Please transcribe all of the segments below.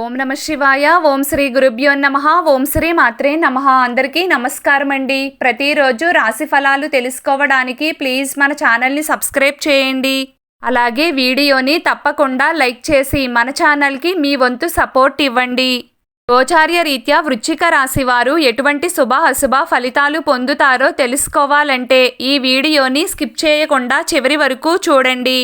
ఓం నమ శివాయ. ఓం శ్రీ గురుభ్యో నమః. ఓం శ్రీ మాత్రే నమః. అందరికీ నమస్కారం అండి. ప్రతిరోజు రాశి ఫలాలు తెలుసుకోవడానికి ప్లీజ్ మన ఛానల్ని సబ్స్క్రైబ్ చేయండి. అలాగే వీడియోని తప్పకుండా లైక్ చేసి మన ఛానల్కి మీ వంతు సపోర్ట్ ఇవ్వండి. గోచార్య రీత్యా వృశ్చిక రాశి వారు ఎటువంటి శుభ అశుభ ఫలితాలు పొందుతారో తెలుసుకోవాలంటే ఈ వీడియోని స్కిప్ చేయకుండా చివరి వరకు చూడండి.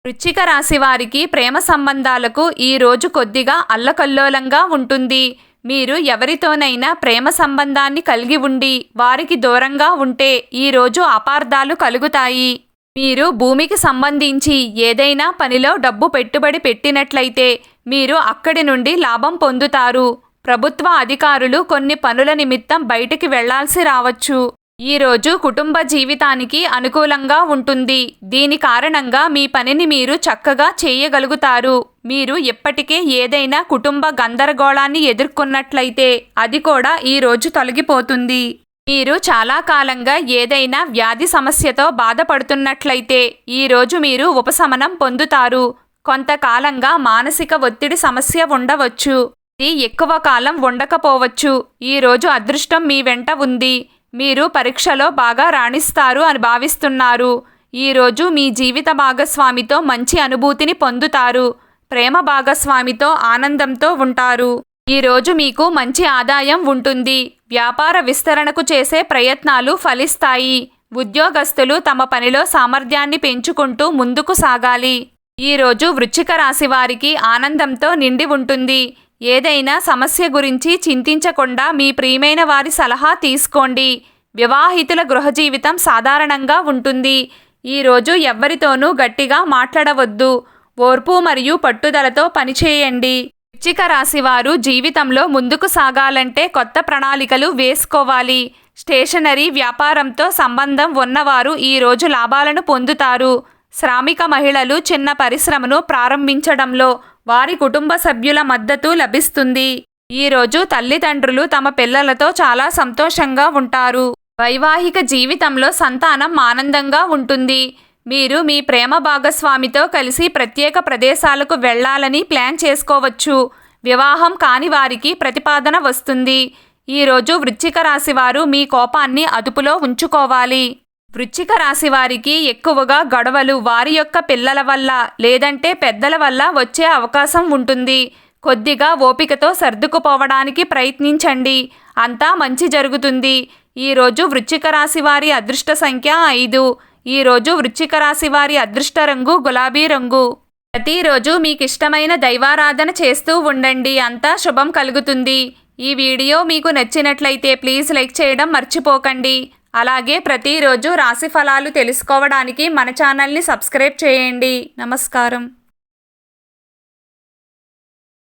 వృశ్చిక రాశి వారికి ప్రేమ సంబంధాలకు ఈ రోజు కొద్దిగా అల్లకల్లోలంగా ఉంటుంది. మీరు ఎవరితోనైనా ప్రేమ సంబంధాన్ని కలిగి ఉండి వారికి దూరంగా ఉంటే ఈ రోజు అపార్థాలు కలుగుతాయి. మీరు భూమికి సంబంధించి ఏదైనా పనిలో డబ్బు పెట్టుబడి పెట్టినట్లయితే మీరు అక్కడి నుండి లాభం పొందుతారు. ప్రభుత్వ అధికారులు కొన్ని పనుల నిమిత్తం బయటికి వెళ్లాల్సి రావచ్చు. ఈరోజు కుటుంబ జీవితానికి అనుకూలంగా ఉంటుంది. దీని కారణంగా మీ పనిని మీరు చక్కగా చేయగలుగుతారు. మీరు ఇప్పటికే ఏదైనా కుటుంబ గందరగోళాన్ని ఎదుర్కొన్నట్లయితే అది కూడా ఈరోజు తొలగిపోతుంది. మీరు చాలా కాలంగా ఏదైనా వ్యాధి సమస్యతో బాధపడుతున్నట్లయితే ఈరోజు మీరు ఉపశమనం పొందుతారు. కొంతకాలంగా మానసిక ఒత్తిడి సమస్య ఉండవచ్చు. ఇది ఎక్కువ కాలం ఉండకపోవచ్చు. ఈరోజు అదృష్టం మీ వెంట ఉంది. మీరు పరీక్షలో బాగా రాణిస్తారు అని భావిస్తున్నారు. ఈరోజు మీ జీవిత భాగస్వామితో మంచి అనుభూతిని పొందుతారు. ప్రేమ భాగస్వామితో ఆనందంతో ఉంటారు. ఈరోజు మీకు మంచి ఆదాయం ఉంటుంది. వ్యాపార విస్తరణకు చేసే ప్రయత్నాలు ఫలిస్తాయి. ఉద్యోగస్తులు తమ పనిలో సామర్థ్యాన్ని పెంచుకుంటూ ముందుకు సాగాలి. ఈరోజు వృశ్చిక రాశి వారికి ఆనందంతో నిండి ఉంటుంది. ఏదైనా సమస్య గురించి చింతించకుండా మీ ప్రియమైన వారి సలహా తీసుకోండి. వివాహితుల గృహ జీవితం సాధారణంగా ఉంటుంది. ఈరోజు ఎవ్వరితోనూ గట్టిగా మాట్లాడవద్దు. ఓర్పు మరియు పట్టుదలతో పనిచేయండి. వృశ్చిక రాశి వారు జీవితంలో ముందుకు సాగాలంటే కొత్త ప్రణాళికలు వేసుకోవాలి. స్టేషనరీ వ్యాపారంతో సంబంధం ఉన్నవారు ఈరోజు లాభాలను పొందుతారు. శ్రామిక మహిళలు చిన్న పరిశ్రమను ప్రారంభించడంలో వారి కుటుంబ సభ్యుల మద్దతు లభిస్తుంది. ఈరోజు తల్లిదండ్రులు తమ పిల్లలతో చాలా సంతోషంగా ఉంటారు. వైవాహిక జీవితంలో సంతానం ఆనందంగా ఉంటుంది. మీరు మీ ప్రేమ భాగస్వామితో కలిసి ప్రత్యేక ప్రదేశాలకు వెళ్లాలని ప్లాన్ చేసుకోవచ్చు. వివాహం కాని వారికి ప్రతిపాదన వస్తుంది. ఈరోజు వృశ్చిక రాశి వారు మీ కోపాన్ని అదుపులో ఉంచుకోవాలి. వృశ్చిక రాశి వారికి ఎక్కువగా గొడవలు వారి యొక్క పిల్లల వల్ల లేదంటే పెద్దల వల్ల వచ్చే అవకాశం ఉంటుంది. కొద్దిగా ఓపికతో సర్దుకుపోవడానికి ప్రయత్నించండి. అంతా మంచి జరుగుతుంది. ఈరోజు వృశ్చిక రాశి వారి అదృష్ట సంఖ్య 5. ఈరోజు వృశ్చిక రాశి వారి అదృష్ట రంగు గులాబీ రంగు. ప్రతిరోజు మీకు ఇష్టమైన దైవారాధన చేస్తూ ఉండండి. అంతా శుభం కలుగుతుంది. ఈ వీడియో మీకు నచ్చినట్లయితే ప్లీజ్ లైక్ చేయడం మర్చిపోకండి. అలాగే ప్రతిరోజు రాశి ఫలాలు తెలుసుకోవడానికి మన ఛానల్ని సబ్స్క్రైబ్ చేయండి. నమస్కారం.